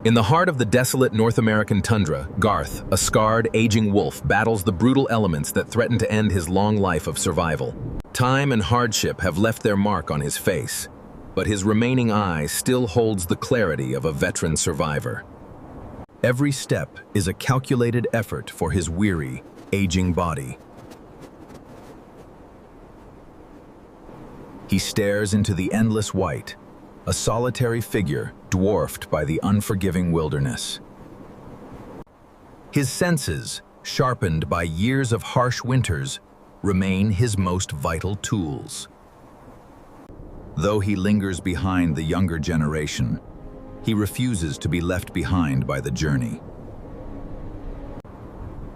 In the heart of the desolate North American tundra, Garth, a scarred, aging wolf, battles the brutal elements that threaten to end his long life of survival. Time and hardship have left their mark on his face, but his remaining eye still holds the clarity of a veteran survivor. Every step is a calculated effort for his weary, aging body. He stares into the endless white, a solitary figure dwarfed by the unforgiving wilderness. His senses, sharpened by years of harsh winters, remain his most vital tools. Though he lingers behind the younger generation, he refuses to be left behind by the journey.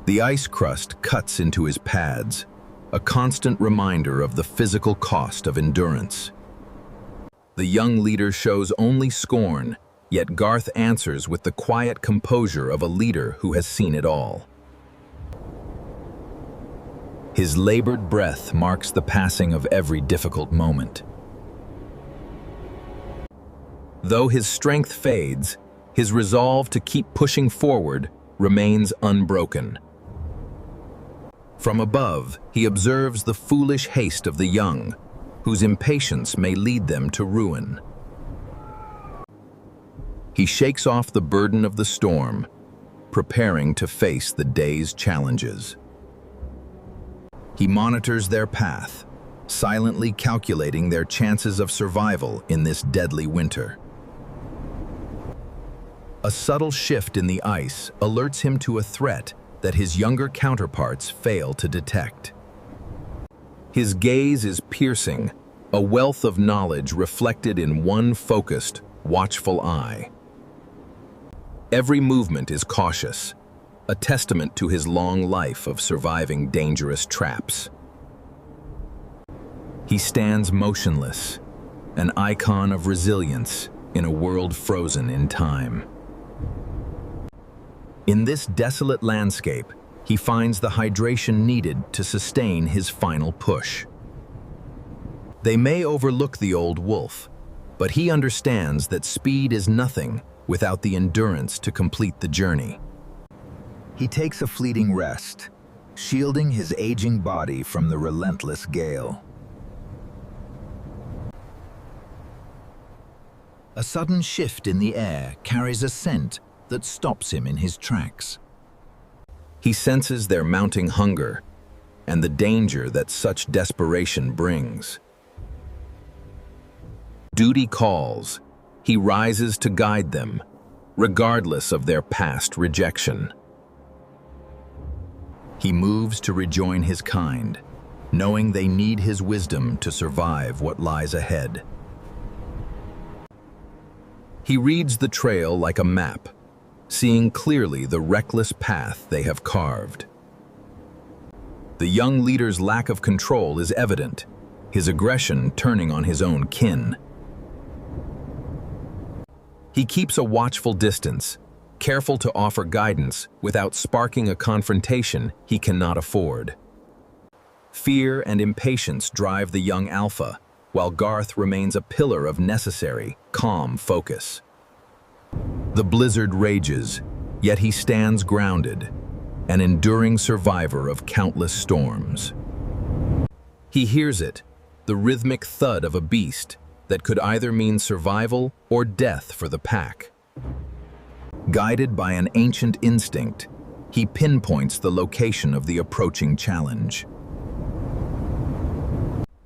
The ice crust cuts into his pads, a constant reminder of the physical cost of endurance. The young leader shows only scorn, yet Garth answers with the quiet composure of a leader who has seen it all. His labored breath marks the passing of every difficult moment. Though his strength fades, his resolve to keep pushing forward remains unbroken. From above, he observes the foolish haste of the young, whose impatience may lead them to ruin. He shakes off the burden of the storm, preparing to face the day's challenges. He monitors their path, silently calculating their chances of survival in this deadly winter. A subtle shift in the ice alerts him to a threat that his younger counterparts fail to detect. His gaze is piercing, a wealth of knowledge reflected in one focused, watchful eye. Every movement is cautious, a testament to his long life of surviving dangerous traps. He stands motionless, an icon of resilience in a world frozen in time. In this desolate landscape, he finds the hydration needed to sustain his final push. They may overlook the old wolf, but he understands that speed is nothing without the endurance to complete the journey. He takes a fleeting rest, shielding his aging body from the relentless gale. A sudden shift in the air carries a scent that stops him in his tracks. He senses their mounting hunger and the danger that such desperation brings. Duty calls. He rises to guide them, regardless of their past rejection. He moves to rejoin his kind, knowing they need his wisdom to survive what lies ahead. He reads the trail like a map, seeing clearly the reckless path they have carved. The young leader's lack of control is evident, his aggression turning on his own kin. He keeps a watchful distance, careful to offer guidance without sparking a confrontation he cannot afford. Fear and impatience drive the young alpha, while Garth remains a pillar of necessary, calm focus. The blizzard rages, yet he stands grounded, an enduring survivor of countless storms. He hears it, the rhythmic thud of a beast that could either mean survival or death for the pack. Guided by an ancient instinct, he pinpoints the location of the approaching challenge.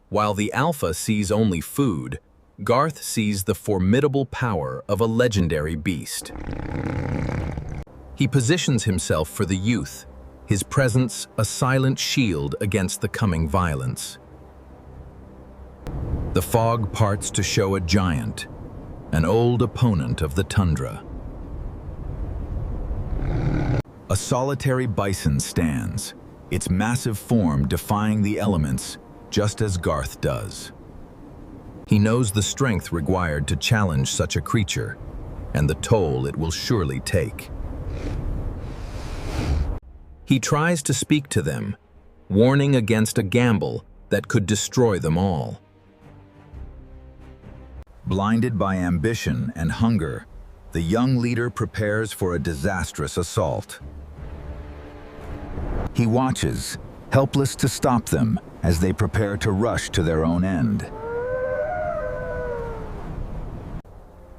While the alpha sees only food, Garth sees the formidable power of a legendary beast. He positions himself for the youth, his presence a silent shield against the coming violence. The fog parts to show a giant, an old opponent of the tundra. A solitary bison stands, its massive form defying the elements, just as Garth does. He knows the strength required to challenge such a creature, and the toll it will surely take. He tries to speak to them, warning against a gamble that could destroy them all. Blinded by ambition and hunger, The young leader prepares for a disastrous assault. He watches, helpless to stop them as they prepare to rush to their own end.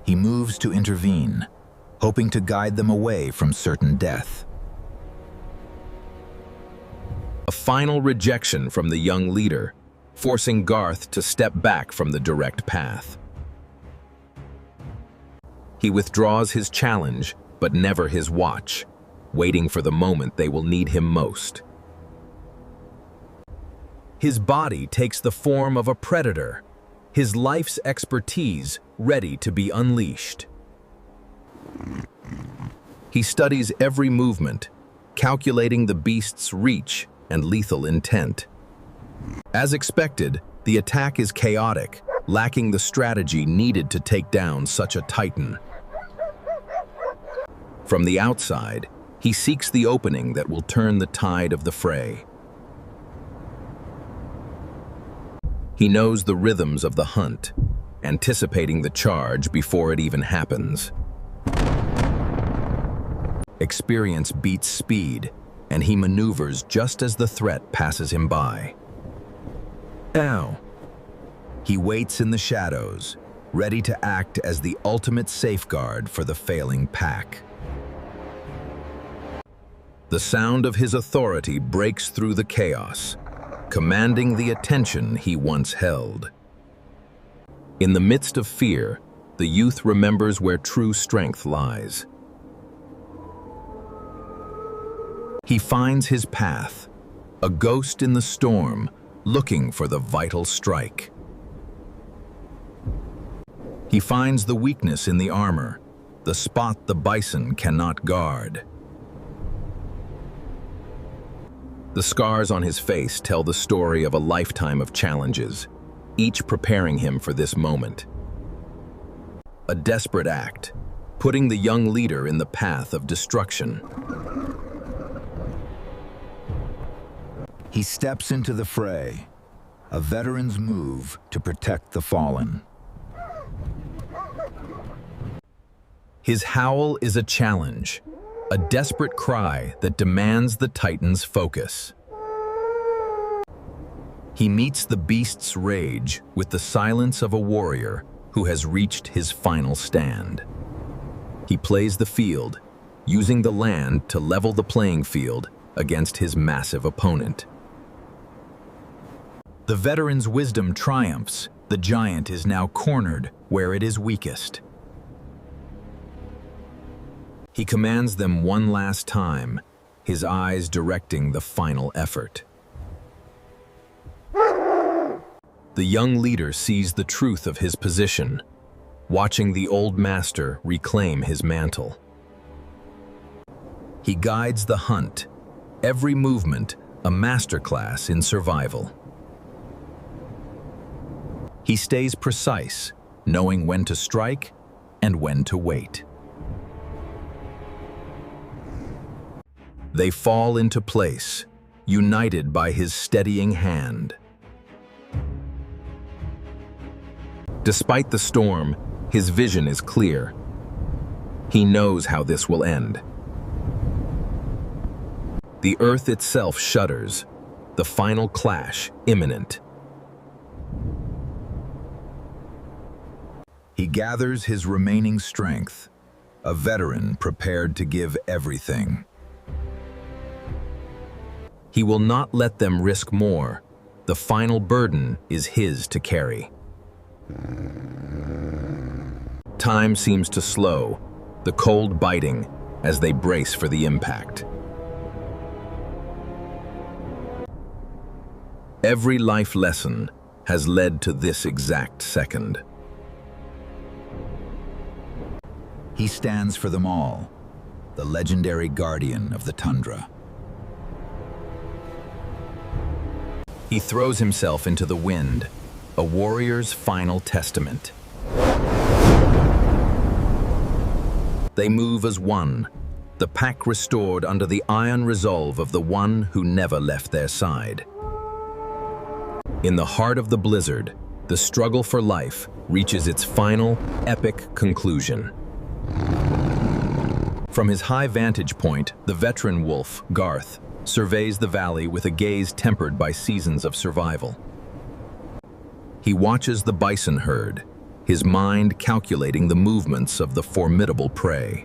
He moves to intervene, hoping to guide them away from certain death. A final rejection from the young leader, forcing Garth to step back from the direct path. He withdraws his challenge, but never his watch, waiting for the moment they will need him most. His body takes the form of a predator, his life's expertise ready to be unleashed. He studies every movement, calculating the beast's reach and lethal intent. As expected, the attack is chaotic, lacking the strategy needed to take down such a titan. From the outside, he seeks the opening that will turn the tide of the fray. He knows the rhythms of the hunt, anticipating the charge before it even happens. Experience beats speed, and he maneuvers just as the threat passes him by. Now, he waits in the shadows, ready to act as the ultimate safeguard for the failing pack. The sound of his authority breaks through the chaos, commanding the attention he once held. In the midst of fear, the youth remembers where true strength lies. He finds his path, a ghost in the storm, looking for the vital strike. He finds the weakness in the armor, the spot the bison cannot guard. The scars on his face tell the story of a lifetime of challenges, each preparing him for this moment. A desperate act, putting the young leader in the path of destruction. He steps into the fray, a veteran's move to protect the fallen. His howl is a challenge, a desperate cry that demands the Titan's focus. He meets the beast's rage with the silence of a warrior who has reached his final stand. He plays the field, using the land to level the playing field against his massive opponent. The veteran's wisdom triumphs. The giant is now cornered where it is weakest. He commands them one last time, his eyes directing the final effort. The young leader sees the truth of his position, watching the old master reclaim his mantle. He guides the hunt, every movement a masterclass in survival. He stays precise, knowing when to strike and when to wait. They fall into place, united by his steadying hand. Despite the storm, his vision is clear. He knows how this will end. The earth itself shudders, the final clash imminent. He gathers his remaining strength, a veteran prepared to give everything. He will not let them risk more. The final burden is his to carry. Time seems to slow, the cold biting as they brace for the impact. Every life lesson has led to this exact second. He stands for them all, the legendary guardian of the Tundra. He throws himself into the wind, a warrior's final testament. They move as one, the pack restored under the iron resolve of the one who never left their side. In the heart of the blizzard, the struggle for life reaches its final, epic conclusion. From his high vantage point, the veteran wolf, Garth, surveys the valley with a gaze tempered by seasons of survival. He watches the bison herd, his mind calculating the movements of the formidable prey.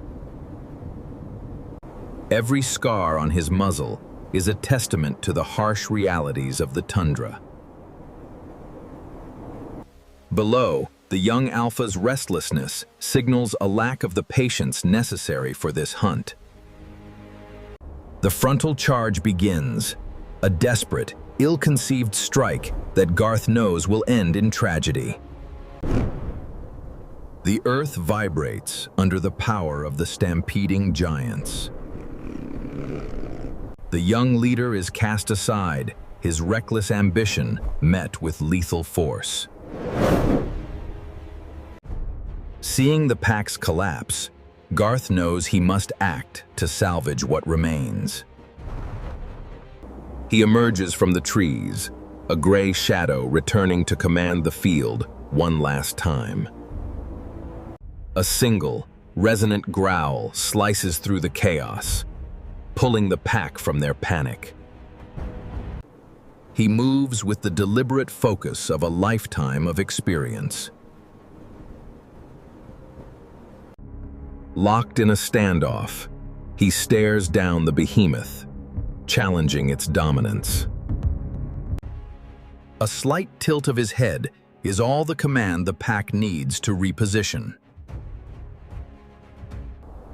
Every scar on his muzzle is a testament to the harsh realities of the tundra. Below, the young alpha's restlessness signals a lack of the patience necessary for this hunt. The frontal charge begins, a desperate, ill-conceived strike that Garth knows will end in tragedy. The earth vibrates under the power of the stampeding giants. The young leader is cast aside, his reckless ambition met with lethal force. Seeing the pack's collapse, Garth knows he must act to salvage what remains. He emerges from the trees, a gray shadow returning to command the field one last time. A single, resonant growl slices through the chaos, pulling the pack from their panic. He moves with the deliberate focus of a lifetime of experience. Locked in a standoff, he stares down the behemoth, challenging its dominance. A slight tilt of his head is all the command the pack needs to reposition.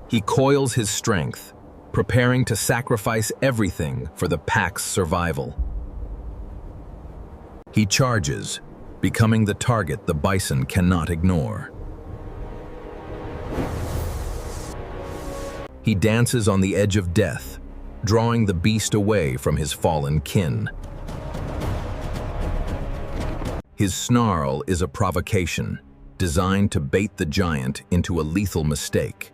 He coils his strength, preparing to sacrifice everything for the pack's survival. He charges, becoming the target the bison cannot ignore. He dances on the edge of death, drawing the beast away from his fallen kin. His snarl is a provocation, designed to bait the giant into a lethal mistake.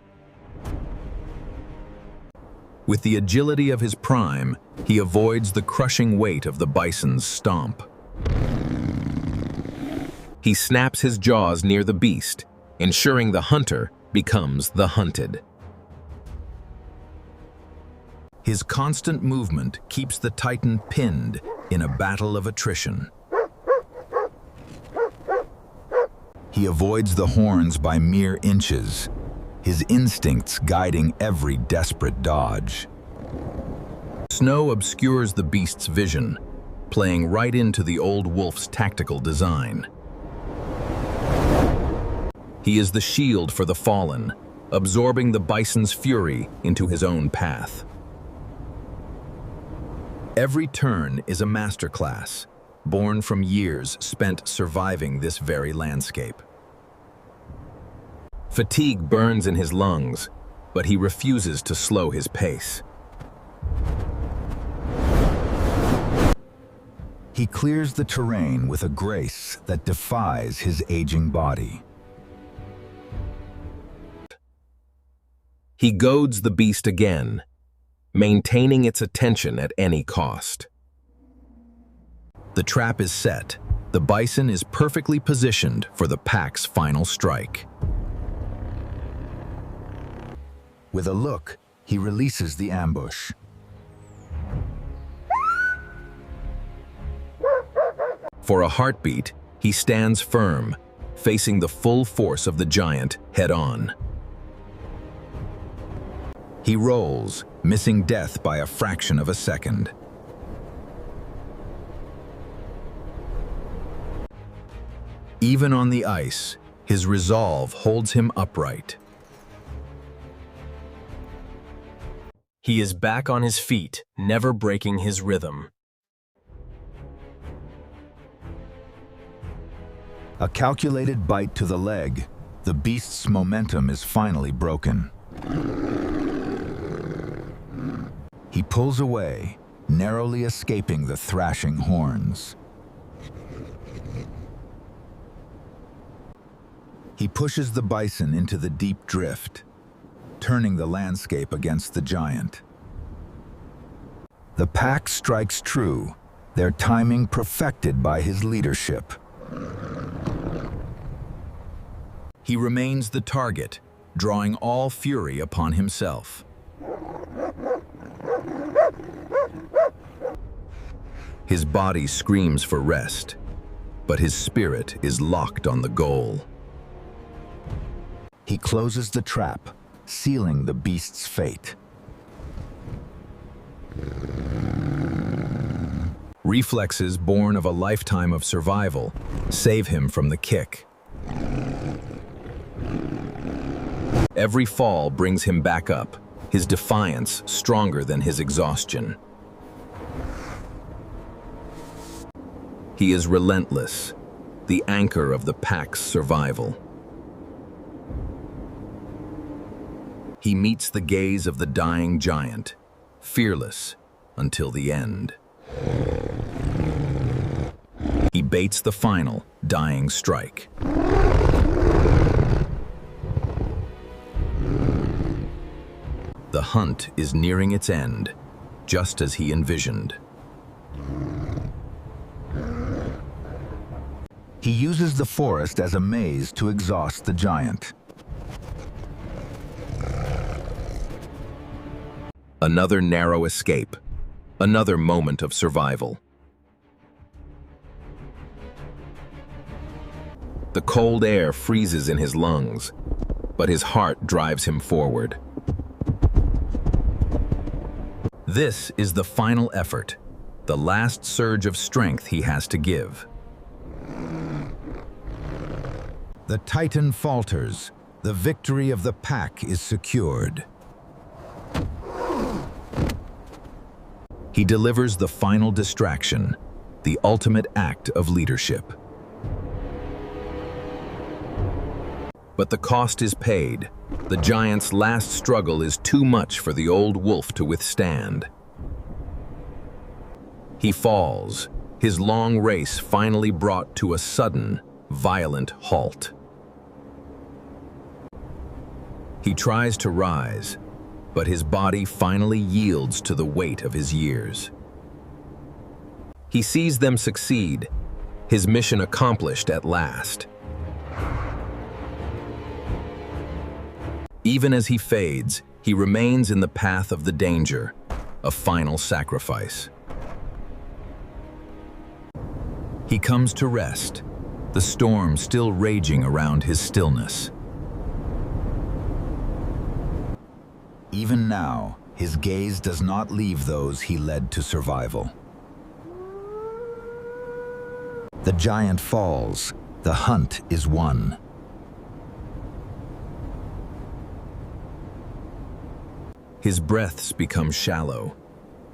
With the agility of his prime, he avoids the crushing weight of the bison's stomp. He snaps his jaws near the beast, ensuring the hunter becomes the hunted. His constant movement keeps the titan pinned in a battle of attrition. He avoids the horns by mere inches, his instincts guiding every desperate dodge. Snow obscures the beast's vision, playing right into the old wolf's tactical design. He is the shield for the fallen, absorbing the bison's fury into his own path. Every turn is a masterclass, born from years spent surviving this very landscape. Fatigue burns in his lungs, but he refuses to slow his pace. He clears the terrain with a grace that defies his aging body. He goads the beast again, maintaining its attention at any cost. The trap is set. The bison is perfectly positioned for the pack's final strike. With a look, he releases the ambush. For a heartbeat, he stands firm, facing the full force of the giant head-on. He rolls, missing death by a fraction of a second. Even on the ice, his resolve holds him upright. He is back on his feet, never breaking his rhythm. A calculated bite to the leg, the beast's momentum is finally broken. He pulls away, narrowly escaping the thrashing horns. He pushes the bison into the deep drift, turning the landscape against the giant. The pack strikes true, their timing perfected by his leadership. He remains the target, drawing all fury upon himself. His body screams for rest, but his spirit is locked on the goal. He closes the trap, sealing the beast's fate. Reflexes born of a lifetime of survival save him from the kick. Every fall brings him back up, his defiance stronger than his exhaustion. He is relentless, the anchor of the pack's survival. He meets the gaze of the dying giant, fearless until the end. He baits the final, dying strike. The hunt is nearing its end, just as he envisioned. He uses the forest as a maze to exhaust the giant. Another narrow escape, another moment of survival. The cold air freezes in his lungs, but his heart drives him forward. This is the final effort, the last surge of strength he has to give. The Titan falters. The victory of the pack is secured. He delivers the final distraction, the ultimate act of leadership. But the cost is paid. The giant's last struggle is too much for the old wolf to withstand. He falls, his long race finally brought to a sudden, violent halt. He tries to rise, but his body finally yields to the weight of his years. He sees them succeed, his mission accomplished at last. Even as he fades, he remains in the path of the danger, a final sacrifice. He comes to rest, the storm still raging around his stillness. Even now, his gaze does not leave those he led to survival. The giant falls. The hunt is won. His breaths become shallow,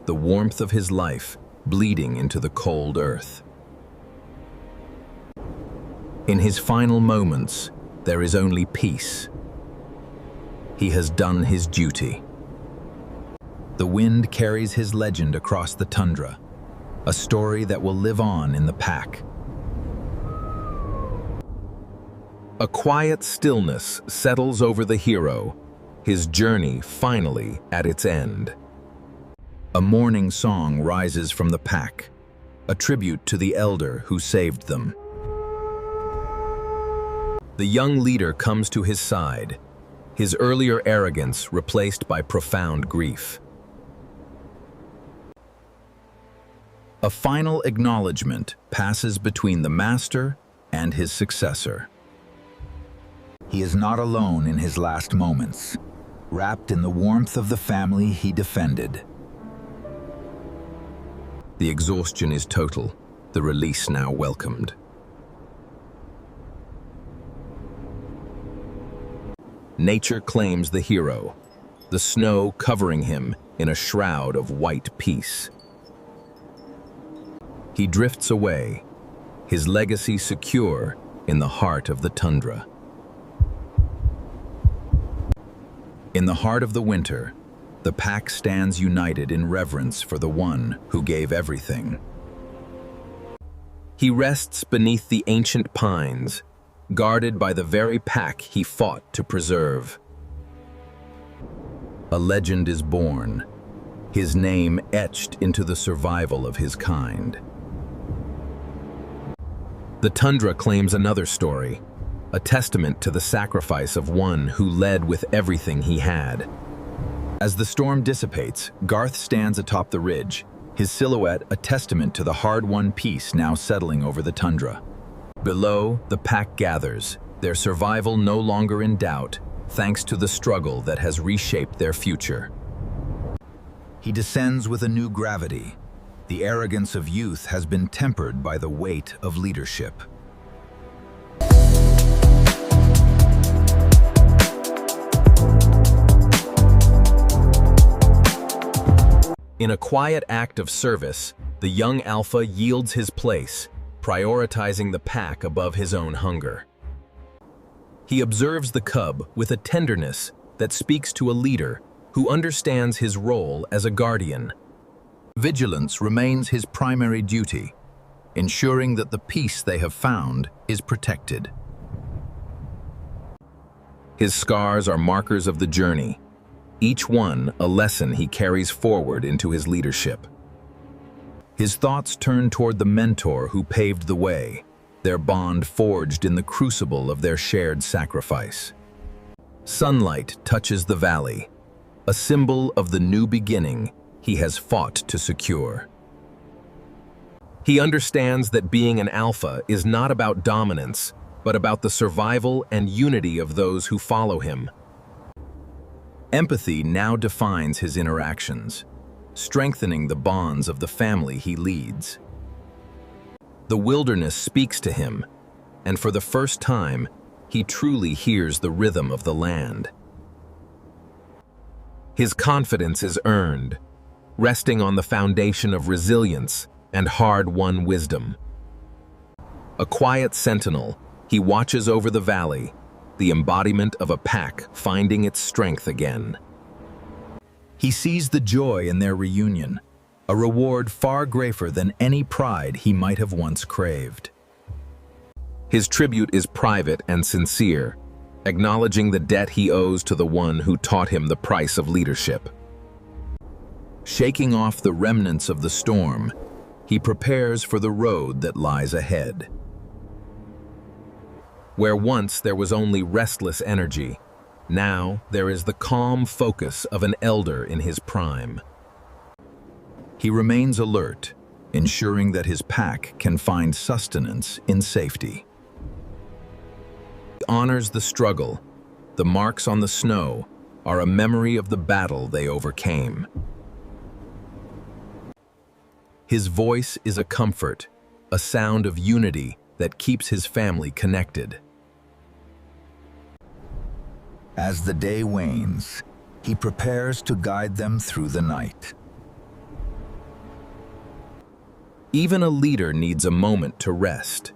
the warmth of his life bleeding into the cold earth. In his final moments, there is only peace. He has done his duty. The wind carries his legend across the tundra, a story that will live on in the pack. A quiet stillness settles over the hero, his journey finally at its end. A mourning song rises from the pack, a tribute to the elder who saved them. The young leader comes to his side, his earlier arrogance replaced by profound grief. A final acknowledgement passes between the master and his successor. He is not alone in his last moments, wrapped in the warmth of the family he defended. The exhaustion is total, the release now welcomed. Nature claims the hero, the snow covering him in a shroud of white peace. He drifts away, his legacy secure in the heart of the tundra. In the heart of the winter, the pack stands united in reverence for the one who gave everything. He rests beneath the ancient pines, guarded by the very pack he fought to preserve. A legend is born, his name etched into the survival of his kind. The tundra claims another story, a testament to the sacrifice of one who led with everything he had. As the storm dissipates, Garth stands atop the ridge, his silhouette a testament to the hard-won peace now settling over the tundra. Below, the pack gathers, their survival no longer in doubt, thanks to the struggle that has reshaped their future. He descends with a new gravity. The arrogance of youth has been tempered by the weight of leadership. In a quiet act of service, the young alpha yields his place, prioritizing the pack above his own hunger. He observes the cub with a tenderness that speaks to a leader who understands his role as a guardian. Vigilance remains his primary duty, ensuring that the peace they have found is protected. His scars are markers of the journey, each one a lesson he carries forward into his leadership. His thoughts turn toward the mentor who paved the way, their bond forged in the crucible of their shared sacrifice. Sunlight touches the valley, a symbol of the new beginning he has fought to secure. He understands that being an alpha is not about dominance, but about the survival and unity of those who follow him. Empathy now defines his interactions, strengthening the bonds of the family he leads. The wilderness speaks to him, and for the first time, he truly hears the rhythm of the land. His confidence is earned, resting on the foundation of resilience and hard-won wisdom. A quiet sentinel, he watches over the valley, the embodiment of a pack finding its strength again. He sees the joy in their reunion, a reward far greater than any pride he might have once craved. His tribute is private and sincere, acknowledging the debt he owes to the one who taught him the price of leadership. Shaking off the remnants of the storm, he prepares for the road that lies ahead. Where once there was only restless energy, now there is the calm focus of an elder in his prime. He remains alert, ensuring that his pack can find sustenance in safety. He honors the struggle. The marks on the snow are a memory of the battle they overcame. His voice is a comfort, a sound of unity that keeps his family connected. As the day wanes, he prepares to guide them through the night. Even a leader needs a moment to rest,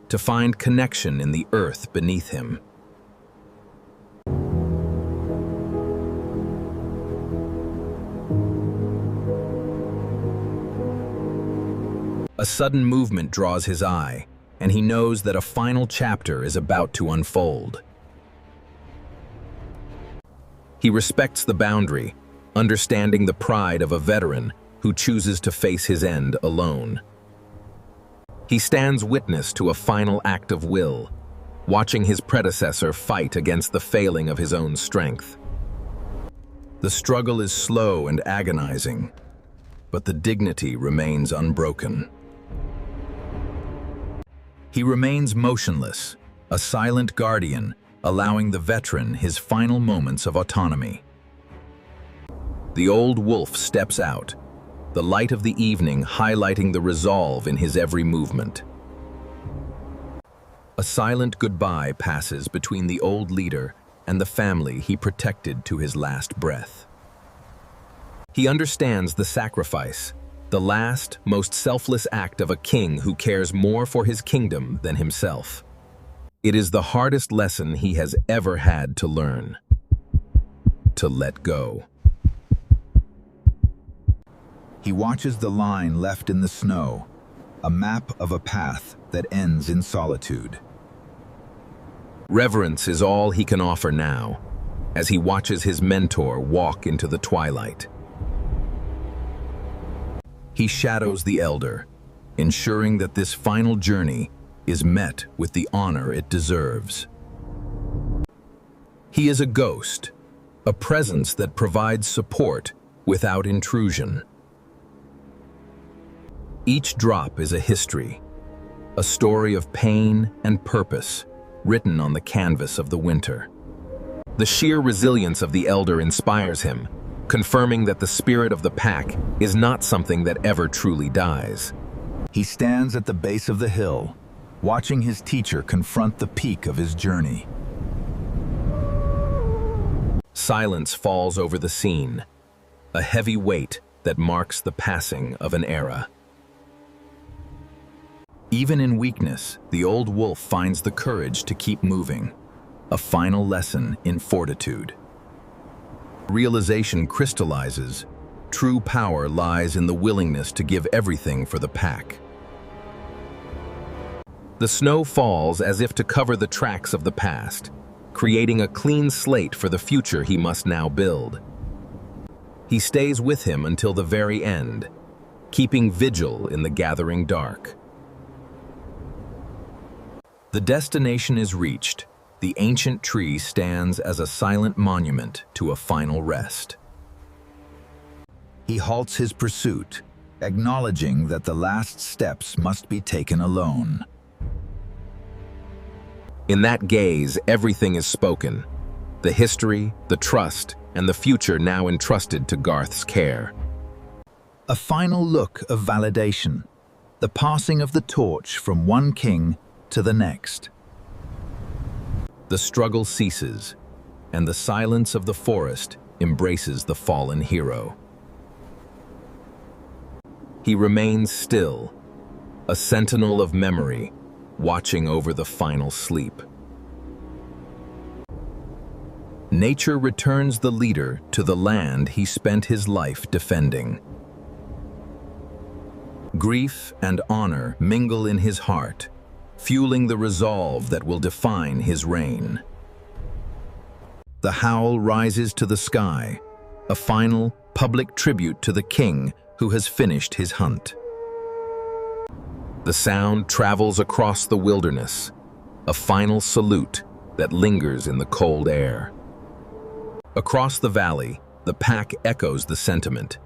to find connection in the earth beneath him. A sudden movement draws his eye, and he knows that a final chapter is about to unfold. He respects the boundary, understanding the pride of a veteran who chooses to face his end alone. He stands witness to a final act of will, watching his predecessor fight against the failing of his own strength. The struggle is slow and agonizing, but the dignity remains unbroken. He remains motionless, a silent guardian, allowing the veteran his final moments of autonomy. The old wolf steps out, the light of the evening highlighting the resolve in his every movement. A silent goodbye passes between the old leader and the family he protected to his last breath. He understands the sacrifice, the last, most selfless act of a king who cares more for his kingdom than himself. It is the hardest lesson he has ever had to learn: to let go. He watches the line left in the snow, a map of a path that ends in solitude. Reverence is all he can offer now, as he watches his mentor walk into the twilight. He shadows the elder, ensuring that this final journey is met with the honor it deserves. He is a ghost, a presence that provides support without intrusion. Each drop is a history, a story of pain and purpose written on the canvas of the winter. The sheer resilience of the elder inspires him, confirming that the spirit of the pack is not something that ever truly dies. He stands at the base of the hill, watching his teacher confront the peak of his journey. Silence falls over the scene, a heavy weight that marks the passing of an era. Even in weakness, the old wolf finds the courage to keep moving, a final lesson in fortitude. Realization crystallizes. True power lies in the willingness to give everything for the pack. The snow falls as if to cover the tracks of the past, creating a clean slate for the future he must now build. He stays with him until the very end, keeping vigil in the gathering dark. The destination is reached. The ancient tree stands as a silent monument to a final rest. He halts his pursuit, acknowledging that the last steps must be taken alone. In that gaze, everything is spoken. The history, the trust, and the future now entrusted to Garth's care. A final look of validation, the passing of the torch from one king to the next. The struggle ceases, and the silence of the forest embraces the fallen hero. He remains still, a sentinel of memory, watching over the final sleep. Nature returns the leader to the land he spent his life defending. Grief and honor mingle in his heart, fueling the resolve that will define his reign. The howl rises to the sky, a final, public tribute to the king who has finished his hunt. The sound travels across the wilderness, a final salute that lingers in the cold air. Across the valley, the pack echoes the sentiment,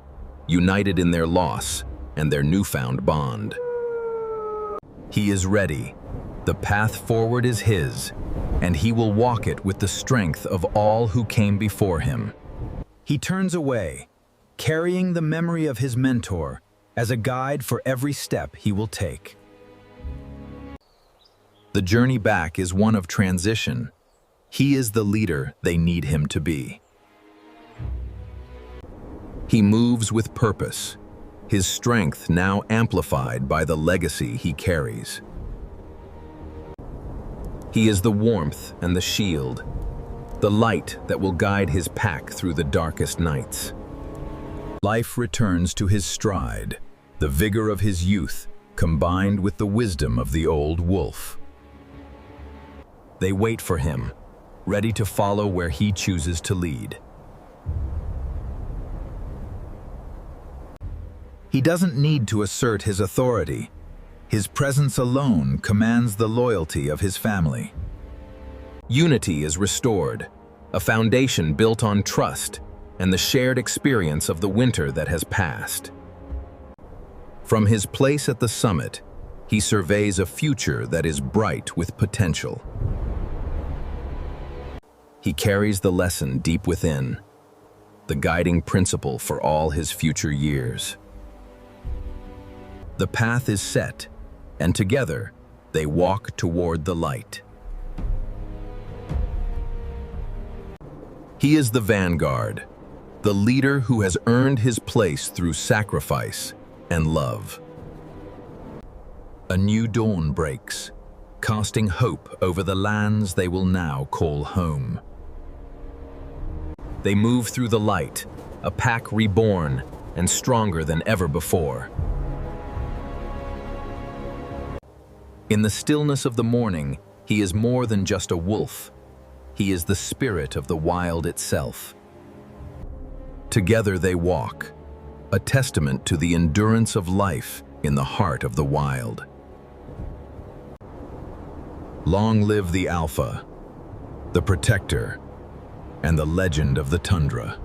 united in their loss and their newfound bond. He is ready. The path forward is his, and he will walk it with the strength of all who came before him. He turns away, carrying the memory of his mentor as a guide for every step he will take. The journey back is one of transition. He is the leader they need him to be. He moves with purpose, his strength now amplified by the legacy he carries. He is the warmth and the shield, the light that will guide his pack through the darkest nights. Life returns to his stride, the vigor of his youth combined with the wisdom of the old wolf. They wait for him, ready to follow where he chooses to lead. He doesn't need to assert his authority. His presence alone commands the loyalty of his family. Unity is restored, a foundation built on trust and the shared experience of the winter that has passed. From his place at the summit, he surveys a future that is bright with potential. He carries the lesson deep within, the guiding principle for all his future years. The path is set, and together they walk toward the light. He is the vanguard, the leader who has earned his place through sacrifice and love. A new dawn breaks, casting hope over the lands they will now call home. They move through the light, a pack reborn and stronger than ever before. In the stillness of the morning, he is more than just a wolf. He is the spirit of the wild itself. Together they walk, a testament to the endurance of life in the heart of the wild. Long live the Alpha, the Protector, and the legend of the Tundra.